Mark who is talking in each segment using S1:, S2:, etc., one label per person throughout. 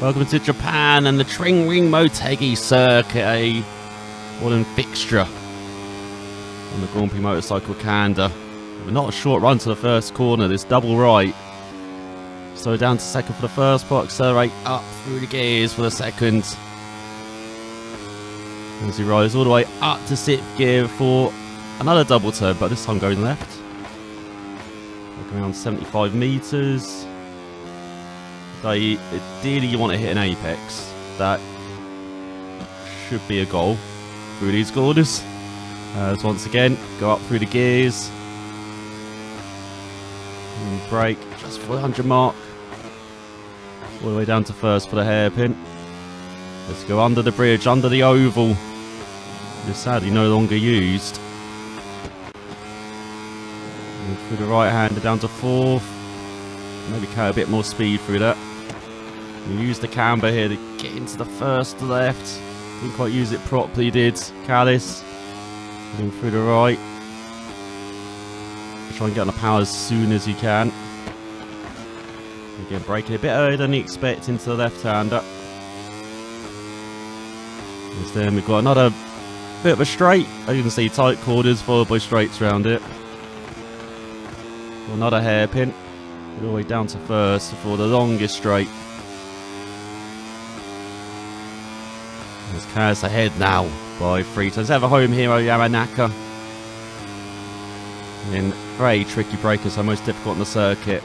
S1: Welcome to Japan and the Ring Motegi circuit, what a fixture on the Grand Prix motorcycle Kanda. But not a short run to the first corner, this double right. So down to second for the first part, accelerate up through the gears for the second. As he rides all the way up to sixth gear for another double turn, but this time going left. Looking around 75 metres. Ideally you want to hit an apex. That should be a goal through these corners. As once again, go up through the gears. And brake just for the 100 mark. All the way down to first for the hairpin. Let's go under the bridge, under the oval. It's sadly no longer used. And through the right hander down to fourth. Maybe carry a bit more speed through that. You use the camber here to get into the first left. Didn't quite use it properly, did Callis. Going through the right. Try and get on the power as soon as you can. Again, braking a bit earlier than you expect into the left-hander. Then we've got another bit of a straight. As you can see, tight corners followed by straights around it. Another hairpin. All the way down to first for the longest straight. There's Kaz ahead now by 3 turns. Have a home hero, Yamanaka. In very tricky breakers, so most difficult on the circuit.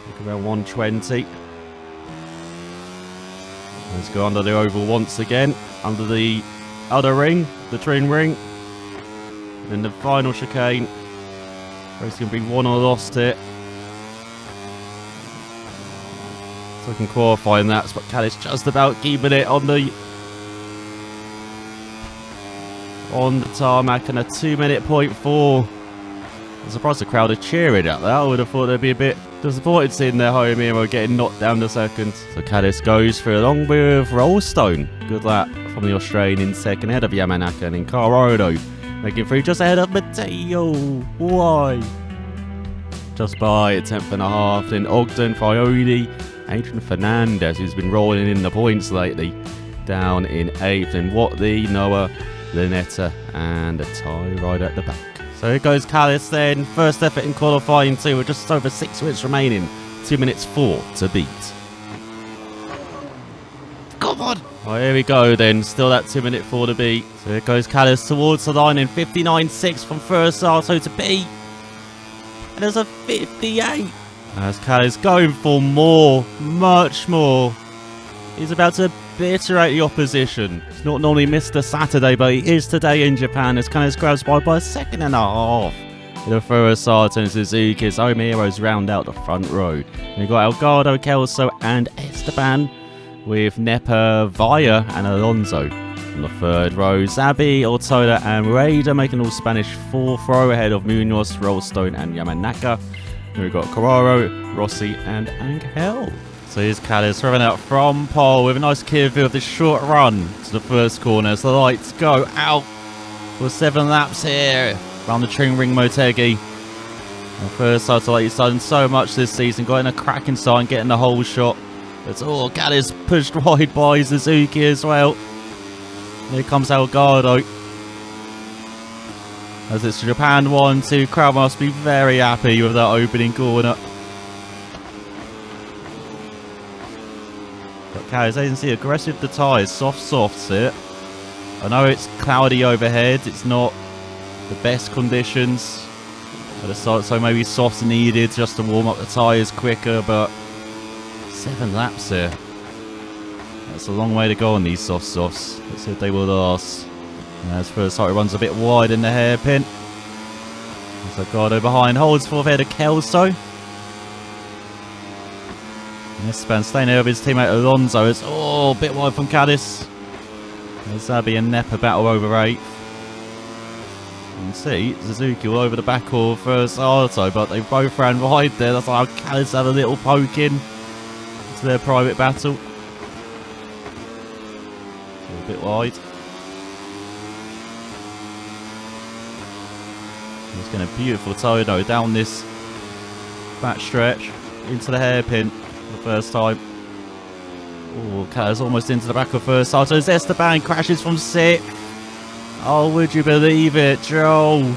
S1: Look around 120. Let's go under the oval once again. Under the other ring, the train ring. And then the final chicane. Race going to be won or lost here. So I can qualify in that, but Callis just about keeping it on the tarmac and a 2-minute .4. I'm surprised the crowd are cheering at that. I would have thought they'd be a bit disappointed seeing their home hero getting knocked down the second. So Callis goes through along with Rollstone. Good lap from the Australian in second, ahead of Yamanaka, and in Colorado making through just ahead of Matteo. Why? Just by a 10th and a half. Then Ogden, Fione, Adrian Fernandez, who's been rolling in the points lately, down in 8th. And Watley, Noah, Lynetta, and a tie right at the back. So here goes Callis then. First effort in qualifying 2 with just over 6 minutes remaining. 2 minutes 4 to beat. Come on! Oh, here we go then. Still that 2-minute 4 to beat. So here goes Callis towards the line in 59.6 from first Sato to beat. And there's a 58. As Callis going for more, much more. He's about to obliterate the opposition. He's not normally Mr. Saturday, but he is today in Japan as Callis grabs by a 1.5 seconds. The first Sato and Suzuki's home heroes round out the front row. And you've got Elgato, Kelso, and Esteban, with Nepa, Vaya, and Alonso. On the third row, Zabi, Ortola, and Raider making all Spanish 4th row ahead of Munoz, Rollstone, and Yamanaka. And we've got Carraro, Rossi, and Angel. So here's Callis running out from pole with a nice clear view of this short run to the first corner as the lights go out for 7 laps here around the Ring Motegi. And first Sato, he's done so much this season, got in a cracking start and getting the whole shot. But Callis pushed wide by Suzuki as well. Here comes Elgato. As it's Japan 1-2, crowd must be very happy with that opening corner. But Callis, as you can see, aggressive the tyres, softs here. I know it's cloudy overhead, it's not the best conditions. So maybe softs needed just to warm up the tyres quicker, but 7 laps here. That's a long way to go on these softs. Let's see if they will last. As first Sato runs a bit wide in the hairpin. As Elgato behind holds 4th ahead of Kelso. Esteban staying there with his teammate Alonso. It's a bit wide from Callis. Zabi and Nepa battle over 8th. You can see Suzuki all over the back of first Sato, but they both ran wide there. That's how Callis had a little poke in to their private battle. A bit wide. He's getting a beautiful Todo down this back stretch into the hairpin. the first time. Oh, Callis almost into the back of first Sato. Esteban crashes from 6th. Oh, would you believe it, Joe?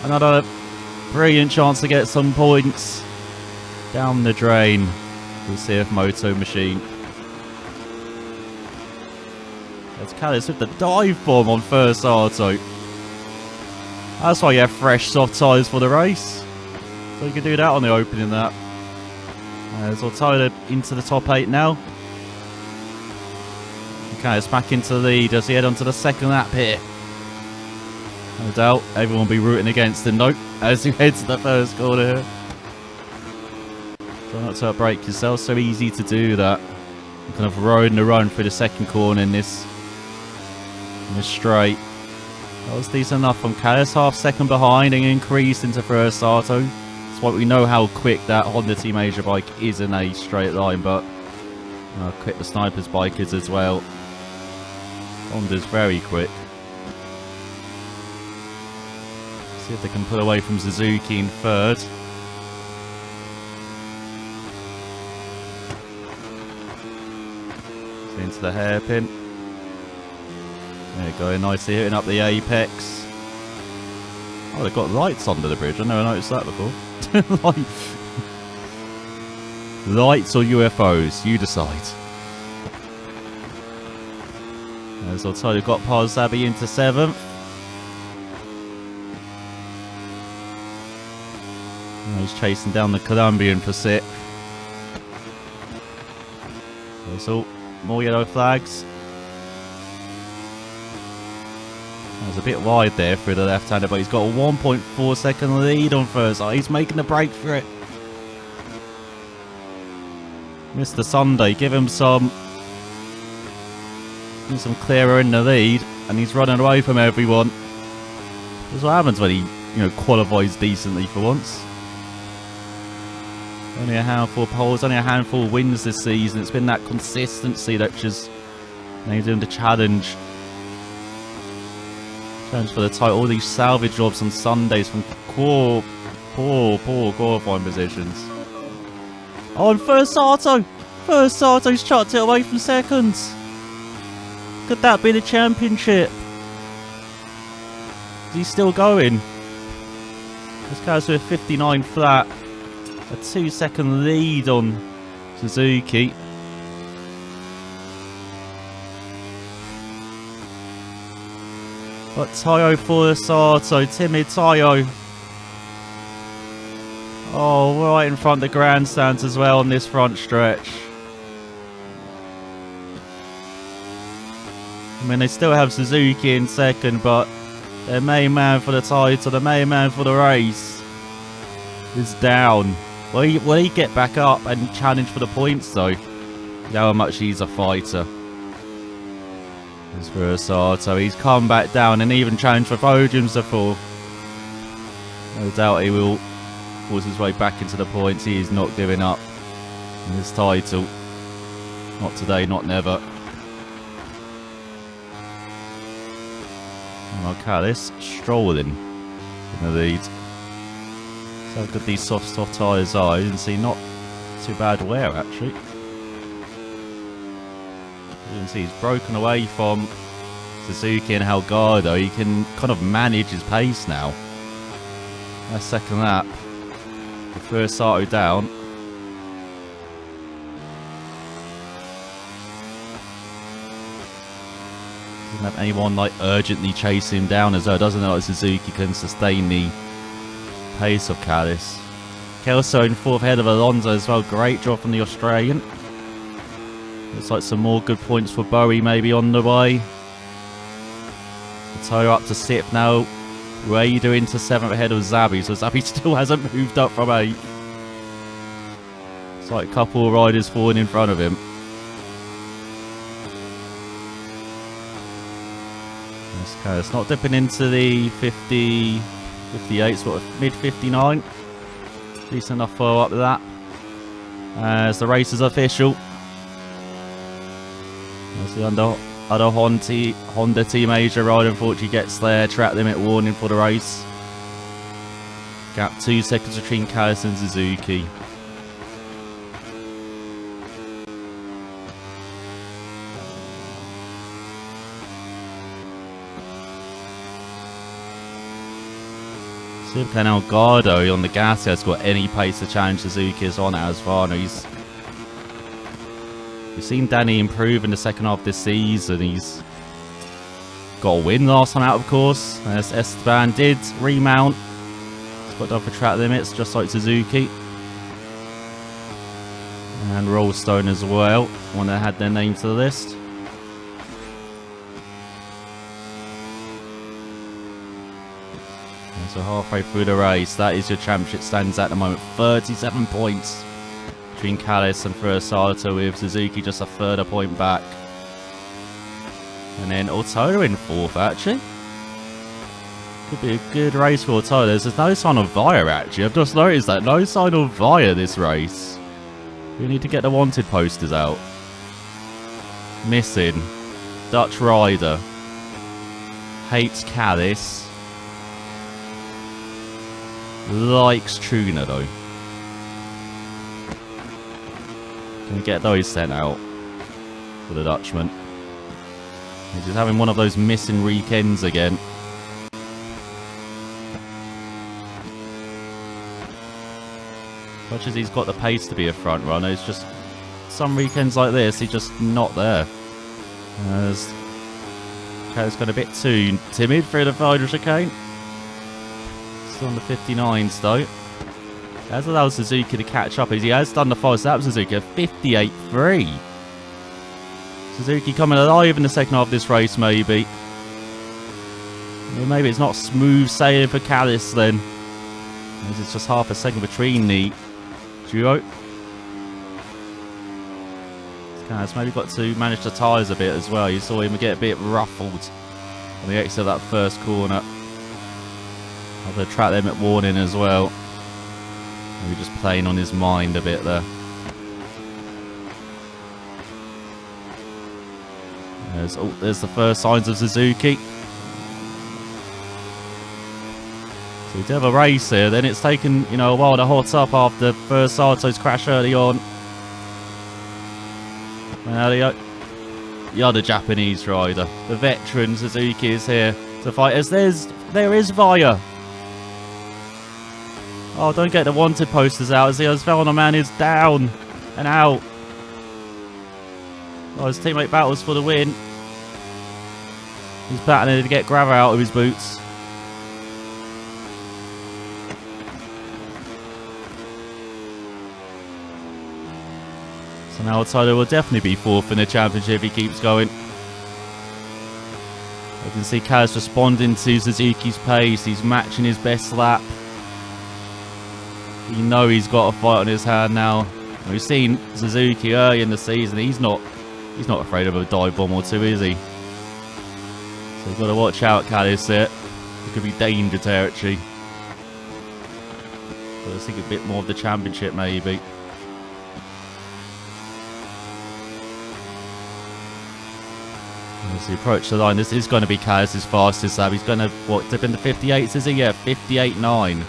S1: Another brilliant chance to get some points down the drain. We'll see if Moto Machine. There's Callis with the dive bomb on first Sato. That's why you have fresh soft tyres for the race. So you can do that on the opening lap. There's Ortega into the top 8 now. Okay, it's back into the lead as he head onto the second lap here. No doubt everyone will be rooting against him though, as he heads to the first corner here. Try not to outbrake yourself, so easy to do that. Kind of riding the run through the second corner in this straight. That was decent enough from Callis, half second behind and increased into first Sato. That's why we know how quick that Honda Team Asia bike is in a straight line, but how quick the Sniper's bike is as well. Honda's very quick. See if they can pull away from Suzuki in third. Into the hairpin. There you go, nicely hitting up the apex. Oh, they've got lights under the bridge. I never noticed that before. Lights or UFOs, you decide. As I'll tell you, got past Zabi into 7th. He's chasing down the Colombian for 6th. So, more yellow flags. That was a bit wide there through the left-hander, but he's got a 1.4 second lead on first. Oh, he's making the break for it. Mr. Sunday, give him some clearer in the lead, and he's running away from everyone. That's what happens when he, qualifies decently for once. Only a handful of poles, only a handful of wins this season. It's been that consistency that just made him the challenge. Challenge for the title. All these salvage jobs on Sundays from poor qualifying positions. Oh, and first Sato! First Sato's chucked it away from seconds. Could that be the championship? Is he still going? This guy's with 59 flat. A 2-second lead on Suzuki. But Tayo for Sato, timid Tayo. Oh, right in front of the grandstands as well on this front stretch. I mean, they still have Suzuki in second, but their main man for the title, the main man for the race, is down. Will he get back up and challenge for the points though? You know how much he's a fighter. As for Sato, he's come back down and even challenged for podiums before. No doubt he will force his way back into the points. He is not giving up in his title. Not today, not never. Callis strolling in the lead. So how good these soft tyres are. You can see not too bad wear actually. You can see he's broken away from Suzuki and Helgado. He can kind of manage his pace now. That second lap. The first Sato down. Doesn't have anyone like urgently chasing him down as well. Doesn't know that Suzuki can sustain the pace of Callis. Kelso in 4th ahead of Alonso as well. Great job from the Australian. Looks like some more good points for Bowie maybe on the way. Tayo up to 6th now. Raider into 7th ahead of Zabi. So Zabi still hasn't moved up from 8th. It's like a couple of riders falling in front of him. Okay, it's not dipping into the 50, 58, sort of mid 59. Decent enough follow up to that. As the race is official. As the other Honda Team Asia rider unfortunately gets their track limit warning for the race. Gap 2 seconds between Callis and Suzuki. Super Elgato on the gas has got any pace to challenge Suzuki's on as far. We've seen Danny improve in the second half of this season. He's got a win last time out, of course. As Esteban did remount. He's got done for track limits, just like Suzuki. And Rollstone as well, when they had their name to the list. So halfway through the race, that is your championship standings at the moment. 37 points between Callis and Fursato, with Suzuki just a further point back. And then Ortola in fourth, actually. Could be a good race for Ortola. There's no sign of Via, actually. I've just noticed that. No sign of Via this race. We need to get the wanted posters out. Missing. Dutch Rider. Hates Callis. Likes Tuna though. Can we get those sent out for the Dutchman? He's just having one of those missing weekends again. Much as he's got the pace to be a front runner, it's just some weekends like this, he's just not there. He's got a bit too timid through the final chicane. Still on the 59s though. Has allowed Suzuki to catch up as he has done the fastest lap. Suzuki 58.3. Suzuki coming alive in the second half of this race, maybe. Well, maybe it's not smooth sailing for Callis then. Maybe it's just half a second between the duo. Callis maybe got to manage the tyres a bit as well. You saw him get a bit ruffled on the exit of that first corner. The track limit warning as well. Maybe just playing on his mind a bit there. There's the first signs of Suzuki. So we do have a race here. Then it's taken, a while to hot up after first Sato's crash early on. And the other Japanese rider, the veteran Suzuki, is here to fight. As there is Via. Oh, don't get the wanted posters out as the Osvaldo man is down and out. Oh, his teammate battles for the win. He's battling to get gravel out of his boots. So now Ortola will definitely be fourth in the championship if he keeps going. I can see Kaz responding to Suzuki's pace. He's matching his best lap. You know he's got a fight on his hand now. We've seen Suzuki early in the season. He's not afraid of a dive bomb or two, is he? So you've got to watch out, Callis there. It could be danger territory. But I think a bit more of the championship, maybe. As he approach the line, this is going to be Callis' fastest lap. He's going to, dip into 58s, is he? Yeah, 58.9.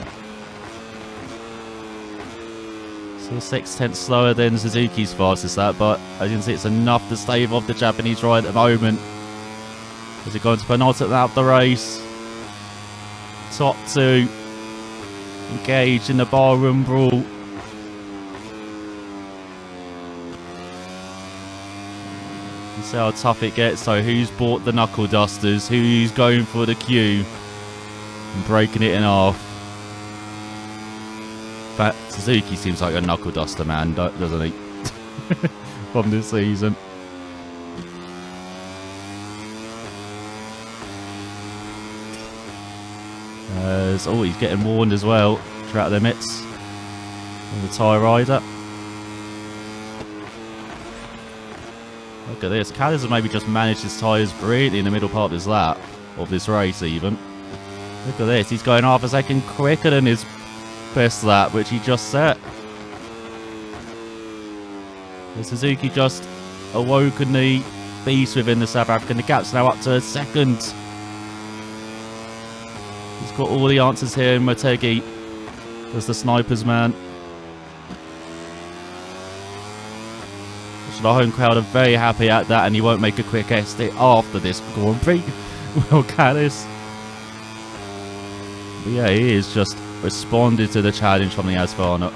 S1: Still 6/10 slower than Suzuki's fastest lap, but as you can see, it's enough to stave off the Japanese ride at the moment. As he goes to penultimate lap of the race. Top two. Engaged in the barroom brawl. You see how tough it gets. So who's bought the knuckle dusters? Who's going for the queue? And breaking it in half. But Suzuki seems like a knuckle duster man, doesn't he? From this season. He's getting warned as well. Track limits. And the tyre rider. Look at this. Callis has maybe just managed his tyres brilliantly in the middle part of his lap. Of this race even. Look at this. He's going half a second quicker than his best lap, which he just set. And Suzuki just awoken the beast within the South African. The gap's now up to a second. He's got all the answers here in Motegi. There's the snipers, man. So the home crowd are very happy at that, and he won't make a quick exit after this Grand Prix. Well, Callis But yeah, he is just responded to the challenge from the Asfana.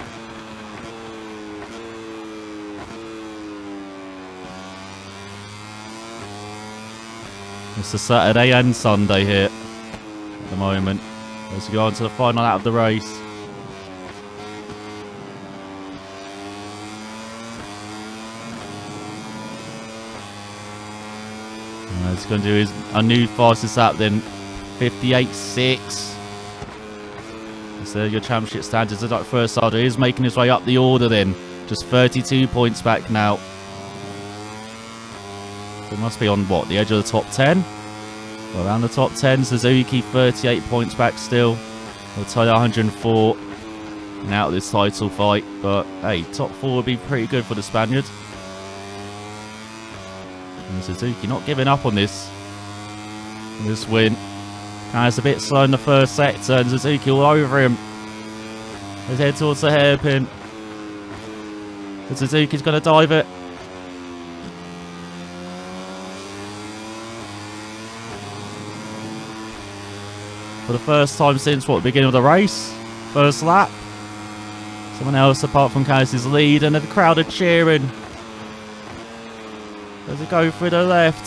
S1: It's a Saturday and Sunday here at the moment as we go on to the final lap of the race. He's going to do a new fastest lap then, 58.6. So your championship standards. The first starter is making his way up the order then, just 32 points back now. So it must be on what, the edge of the top 10? Well, around the top 10. Suzuki 38 points back still. Toyota 104 and out of this title fight. But hey, top 4 would be pretty good for the Spaniard. And Suzuki not giving up on this win. It's a bit slow in the first sector, and Suzuki all over him. He's head towards the hairpin. And Suzuki's going to dive it. For the first time since, what, the beginning of the race? First lap. Someone else apart from Callis' lead, and the crowd are cheering. Does it go through the left?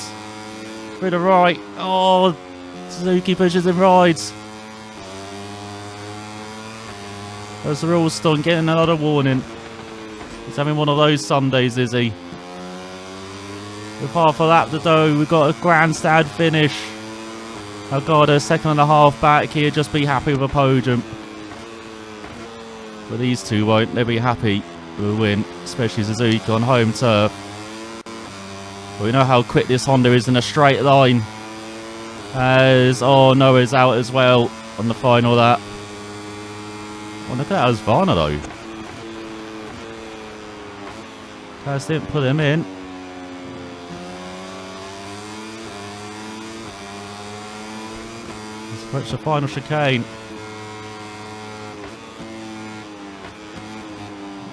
S1: Through the right? Oh, Suzuki pushes him right. There's Ralston getting another warning. He's having one of those Sundays, is he? With half a lap to go, we've got a grandstand finish. Oh god, a second and a half back here, just be happy with a podium. But these two won't, they'll be happy with a win, especially Suzuki on home turf. But we know how quick this Honda is in a straight line. As, oh, Noah's out as well on the final lap. Oh, look at that Asvana though. Guys didn't put him in. Let's approach the final chicane.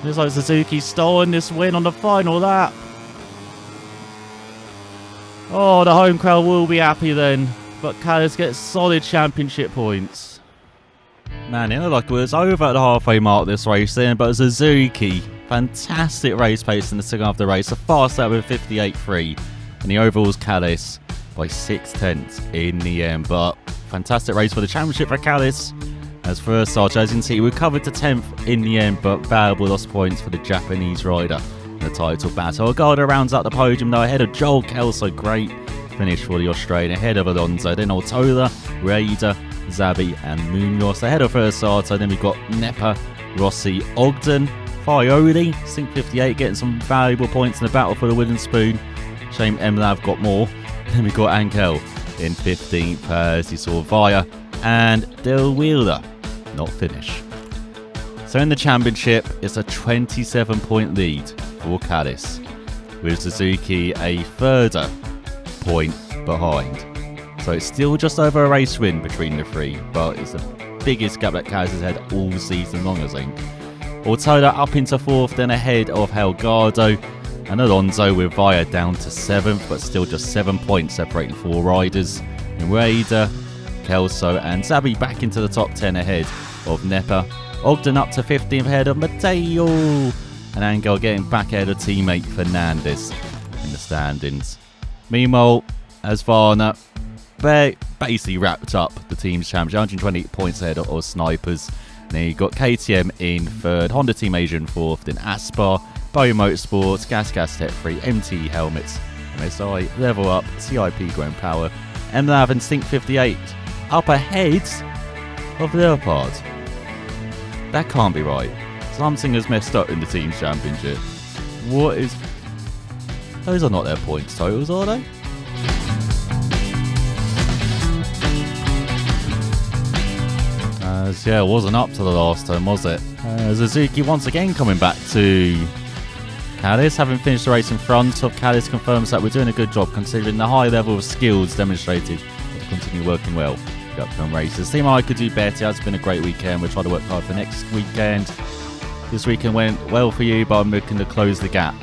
S1: Looks like Suzuki stolen this win on the final lap. Oh, the home crowd will be happy then. But Callis gets solid championship points. Man, it looked like it was over at the halfway mark this race then, but Suzuki, fantastic race pace in the second half of the race. A fast lap with 58.3, and he overalls Callis by 0.6 in the end. But fantastic race for the championship for Callis. As first start, as you can see, he recovered to 10th in the end, but valuable lost points for the Japanese rider in the title battle. Garda rounds out the podium though ahead of Joel Kelso. Great finish for the Australian ahead of Alonso. Then Altola, Raida, Zabi and Munoz ahead of first starter. Then we've got Nepa, Rossi, Ogden, Fioli, Sync 58 getting some valuable points in the battle for the wooden spoon. Shame Emlav got more. Then we've got Ankel in 15th as you saw Via and Del Wheeler not finish. So in the championship, it's a 27-point lead for Callis, with Suzuki a further point behind. So it's still just over a race win between the three, but it's the biggest gap that Callis has had all season long, I think. Ortola up into 4th, then ahead of Helgado, and Alonso with Via down to 7th, but still just 7 points separating 4 riders. And Raida, Kelso and Zabi back into the top 10 ahead of Nepa. Ogden up to 15th ahead of Mateo. And Angel getting back ahead of teammate Fernandez in the standings. Meanwhile, Asvana basically wrapped up the team's championship, 120 points ahead of Snipers. Then you got KTM in 3rd, Honda Team Asia in 4th, then Aspar, Bow Motorsports, Gas Tech 3, MT Helmets, MSI, Level Up, CIP Grown Power, MLAV and Sync 58 up ahead of Leopard. That can't be right. Something has messed up in the team's championship. What is... Those are not their points totals, are they? Yeah, it wasn't up to the last time, was it? Suzuki once again coming back to Callis, having finished the race in front of Callis, confirms that we're doing a good job considering the high level of skills demonstrated to continue working well in the upcoming races. Team I could do better. It's been a great weekend. We'll try to work hard for next weekend. This weekend went well for you, but I'm looking to close the gap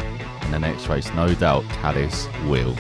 S1: in the next race. No doubt Callis will.